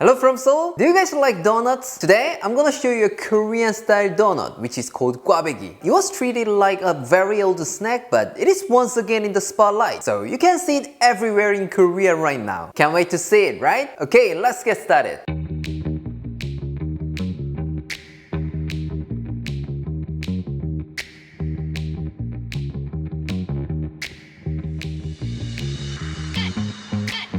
Hello from Seoul! Do you guys like donuts? Today, I'm gonna show you a Korean style donut which is called Kkwabaegi. It was treated like a very old snack, but it is once again in the spotlight. So you can see it everywhere in Korea right now. Can't wait to see it, right? Okay, let's get started.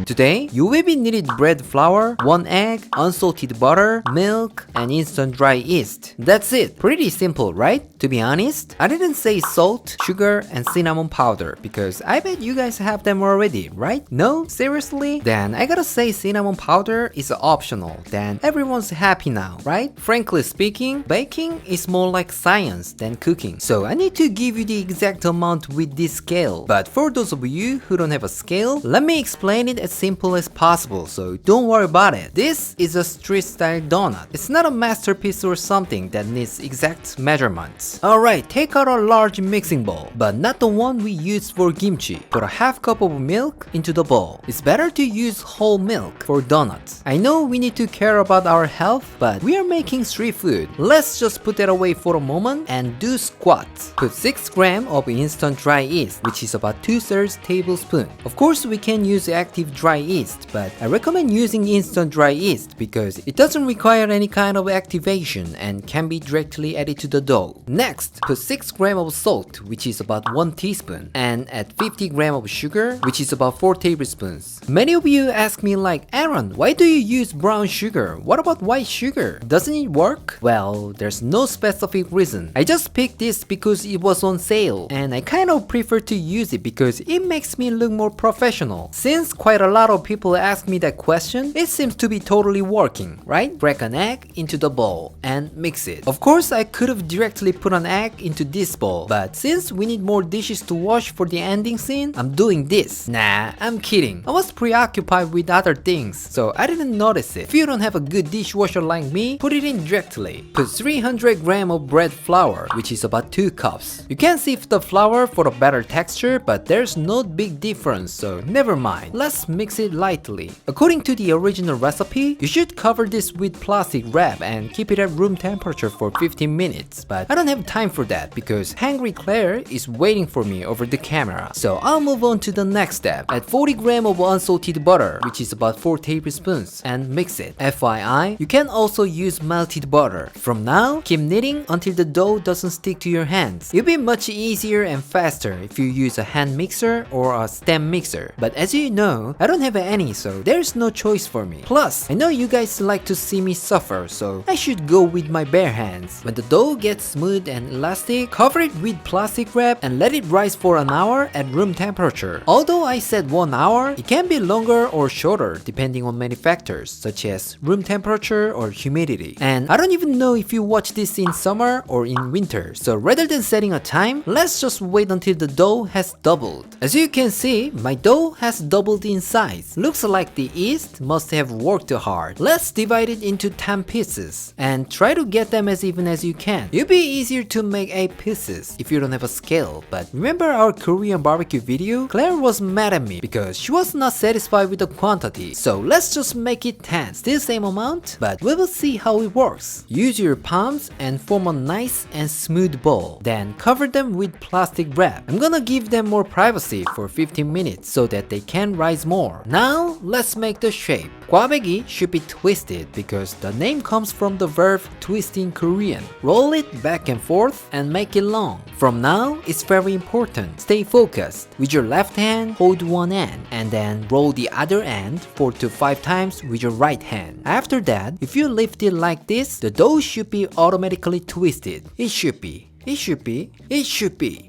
Today, you will be needed bread flour, 1 egg, unsalted butter, milk, and instant dry yeast. That's it. Pretty simple, right? To be honest, I didn't say salt, sugar, and cinnamon powder because I bet you guys have them already, right? No? Seriously? Then I gotta say cinnamon powder is optional. Then everyone's happy now, right? Frankly speaking, baking is more like science than cooking. So I need to give you the exact amount with this scale. But for those of you who don't have a scale, let me explain it as simple as possible, so don't worry about it. This is a street style donut. It's not a masterpiece or something that needs exact measurements. Alright, take out a large mixing bowl, but not the one we use for kimchi. Put a half cup of milk into the bowl. It's better to use whole milk for donuts. I know we need to care about our health, but we are making street food. Let's just put that away for a moment and do squats. Put 6 grams of instant dry yeast, which is about 2/3 tablespoon. Of course, we can use active dry yeast, but I recommend using instant dry yeast because it doesn't require any kind of activation and can be directly added to the dough. Next, put 6 grams of salt, which is about 1 teaspoon, and add 50 grams of sugar, which is about 4 tablespoons. Many of you ask me like, Aaron, why do you use brown sugar? What about white sugar? Doesn't it work? Well, there's no specific reason. I just picked this because it was on sale, and I kind of prefer to use it because it makes me look more professional. Since quite a lot of people ask me that question, it seems to be totally working, right? Crack an egg into the bowl and mix it. Of course, I could have directly put an egg into this bowl, but since we need more dishes to wash for the ending scene, I'm doing this. Nah, I'm kidding. I was preoccupied with other things, so I didn't notice it. If you don't have a good dishwasher like me, put it in directly. Put 300 grams of bread flour, which is about 2 cups. You can sift the flour for a better texture, but there's no big difference, so never mind. Let's mix it lightly. According to the original recipe, you should cover this with plastic wrap and keep it at room temperature for 15 minutes. But I don't have time for that because Hungry Claire is waiting for me over the camera. So I'll move on to the next step. Add 40 grams of unsalted butter, which is about 4 tablespoons, and mix it. FYI, you can also use melted butter. From now, keep kneading until the dough doesn't stick to your hands. It'll be much easier and faster if you use a hand mixer or a stand mixer. But as you know, I don't have any, so there's no choice for me. Plus, I know you guys like to see me suffer, so I should go with my bare hands. When the dough gets smooth and elastic, cover it with plastic wrap and let it rise for an hour at room temperature. Although I said 1 hour, it can be longer or shorter depending on many factors such as room temperature or humidity. And I don't even know if you watch this in summer or in winter, so rather than setting a time, let's just wait until the dough has doubled. As you can see, my dough has doubled in size. Looks like the yeast must have worked hard. Let's divide it into 10 pieces and try to get them as even as you can. It'll be easier to make 8 pieces if you don't have a scale, but remember our Korean barbecue video? Claire was mad at me because she was not satisfied with the quantity. So let's just make it 10. Still same amount, but we will see how it works. Use your palms and form a nice and smooth ball. Then cover them with plastic wrap. I'm gonna give them more privacy for 15 minutes so that they can rise more. Now, let's make the shape. Kkwabaegi should be twisted because the name comes from the verb twist in Korean. Roll it back and forth and make it long. From now, it's very important. Stay focused. With your left hand, hold one end and then roll the other end 4 to 5 times with your right hand. After that, if you lift it like this, the dough should be automatically twisted. It should be. It should be. It should be.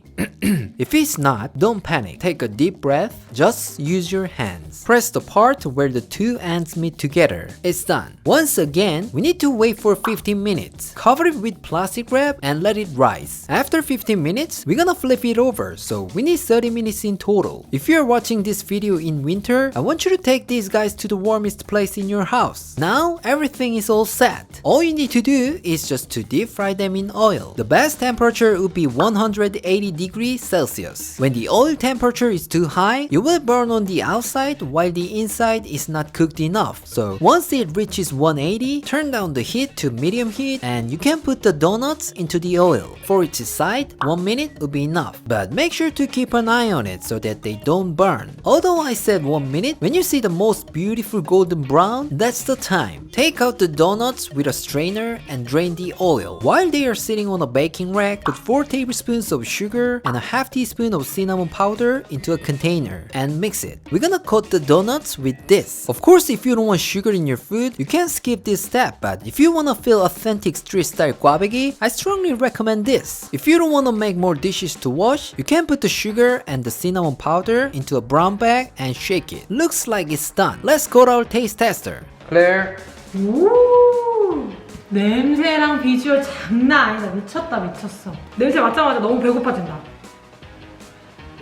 If it's not, don't panic. Take a deep breath. Just use your hands. Press the part where the 2 ends meet together. It's done. Once again, we need to wait for 15 minutes. Cover it with plastic wrap and let it rise. After 15 minutes, we're gonna flip it over, so we need 30 minutes in total. If you're watching this video in winter, I want you to take these guys to the warmest place in your house. Now, everything is all set. All you need to do is just to deep fry them in oil. The best temperature would be 180 degrees degrees Celsius. When the oil temperature is too high, you will burn on the outside while the inside is not cooked enough. So once it reaches 180, turn down the heat to medium heat and you can put the donuts into the oil. For each side, 1 minute would be enough. But make sure to keep an eye on it so that they don't burn. Although I said 1 minute, when you see the most beautiful golden brown, that's the time. Take out the donuts with a strainer and drain the oil. While they are sitting on a baking rack, put 4 tablespoons of sugar and a half teaspoon of cinnamon powder into a container and mix it. We're gonna coat the donuts with this. Of course, if you don't want sugar in your food, you can skip this step, but if you wanna feel authentic street style kkwabaegi, I strongly recommend this. If you don't wanna make more dishes to wash, you can put the sugar and the cinnamon powder into a brown bag and shake it. Looks like it's done. Let's go to our taste tester. Claire. 오, 냄새랑 비주얼 장난 아니다. 미쳤다 미쳤어. 냄새 맡자마자 너무 배고파진다.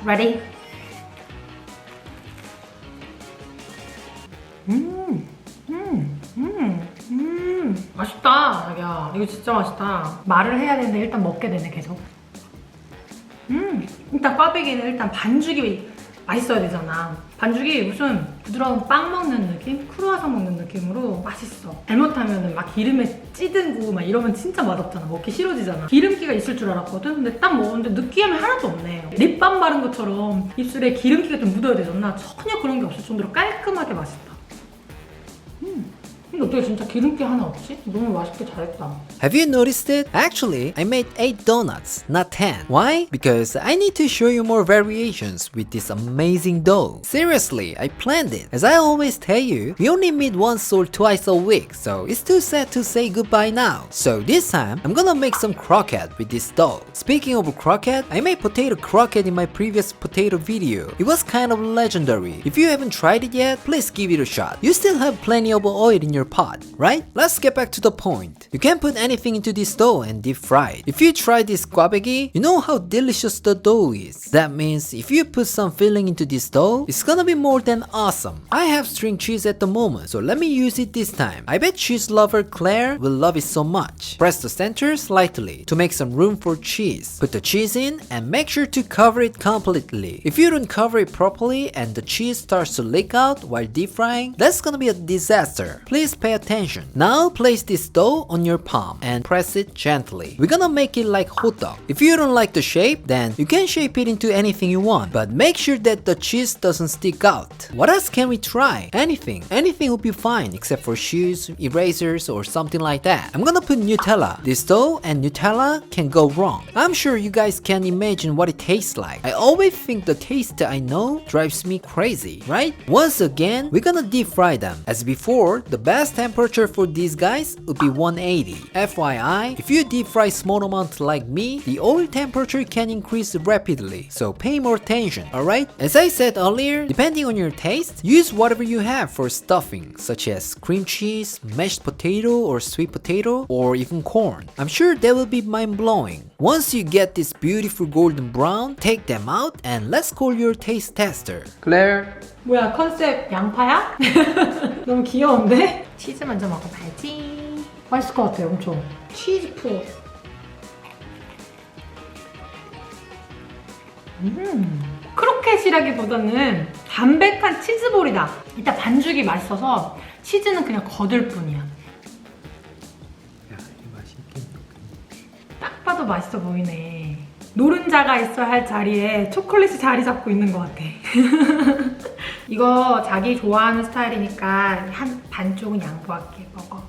Ready? 맛있다 자기야. 이거 진짜 맛있다. 말을 해야 되는데 일단 먹게 되네 계속. 일단 꽈배기는 일단 반죽이 맛있어야 되잖아. 반죽이 무슨 부드러운 빵 먹는 느낌? 크루아상 먹는 느낌으로 맛있어. 잘못하면 막 기름에 찌든고 막 이러면 진짜 맛없잖아. 먹기 싫어지잖아. 기름기가 있을 줄 알았거든? 근데 딱 먹었는데 느끼함이 하나도 없네. 립밤 바른 것처럼 입술에 기름기가 좀 묻어야 되잖아. 전혀 그런 게 없을 정도로 깔끔하게 맛있다. 근데 어떻게 진짜 기름기 하나 없지? 너무 맛있게 잘했다. Have you noticed it? Actually, I made 8 donuts, not 10. Why? Because I need to show you more variations with this amazing dough. Seriously, I planned it. As I always tell you, we only meet once or twice a week, so it's too sad to say goodbye now. So this time, I'm gonna make some croquette with this dough. Speaking of croquette, I made potato croquette in my previous potato video. It was kind of legendary. If you haven't tried it yet, please give it a shot. You still have plenty of oil in your pot, right? Let's get back to the point. You can put anything into this dough and deep fry it. If you try this kkwabaegi, you know how delicious the dough is. That means if you put some filling into this dough, it's gonna be more than awesome. I have string cheese at the moment, so let me use it this time. I bet cheese lover Claire will love it so much. Press the center slightly to make some room for cheese. Put the cheese in and make sure to cover it completely. If you don't cover it properly and the cheese starts to leak out while deep frying, that's gonna be a disaster. Please pay attention. Now place this dough on your palm and press it gently. We're gonna make it like hot dog. If you don't like the shape, then you can shape it into anything you want, but make sure that the cheese doesn't stick out. What else can we try? Anything will be fine except for shoes, erasers, or something like that. I'm gonna put Nutella. This dough and Nutella can go wrong. I'm sure you guys can imagine what it tastes like. I always think the taste I know drives me crazy, right? Once again, we're gonna deep fry them. As before, the best temperature for these guys would be 180. FYI, if you deep fry small amount like me, the oil temperature can increase rapidly, so pay more attention, alright? As I said earlier, depending on your taste, use whatever you have for stuffing, such as cream cheese, mashed potato or sweet potato, or even corn. I'm sure that will be mind-blowing. Once you get this beautiful golden brown, take them out and let's call your taste tester. Claire. 뭐야 컨셉 양파야? 너무 귀여운데? 치즈 먼저 먹어봐야지. 맛있을 것 같아요 엄청. 치즈 푸. 크로켓이라기보다는 담백한 치즈볼이다. 일단 반죽이 맛있어서 치즈는 그냥 거들 뿐이야. 딱 봐도 맛있어 보이네. 노른자가 있어야 할 자리에 초콜릿이 자리 잡고 있는 것 같아. 이거 자기 좋아하는 스타일이니까 한 반쪽은 양보할게. 먹어.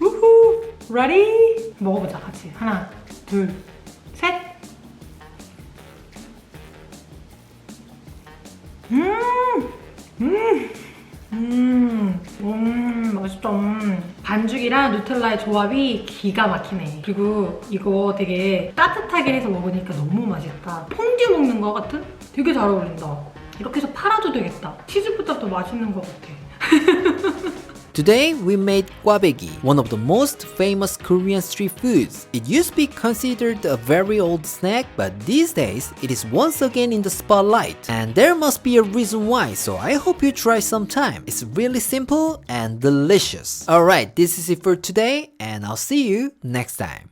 우후. Ready? 먹어보자 같이. 하나, 둘, 셋. 맛있다. 반죽이랑 누텔라의 조합이 기가 막히네. 그리고 이거 되게 따뜻하게 해서 먹으니까 너무 맛있다. 퐁듀 먹는 거 같은? 되게 잘 어울린다. 이렇게 해서 팔아도 되겠다. 치즈보다 더 맛있는 것 같아. Today we made kkwabaegi, one of the most famous Korean street foods. It used to be considered a very old snack, but these days it is once again in the spotlight. And there must be a reason why, so I hope you try sometime. It's really simple and delicious. Alright, this is it for today, and I'll see you next time.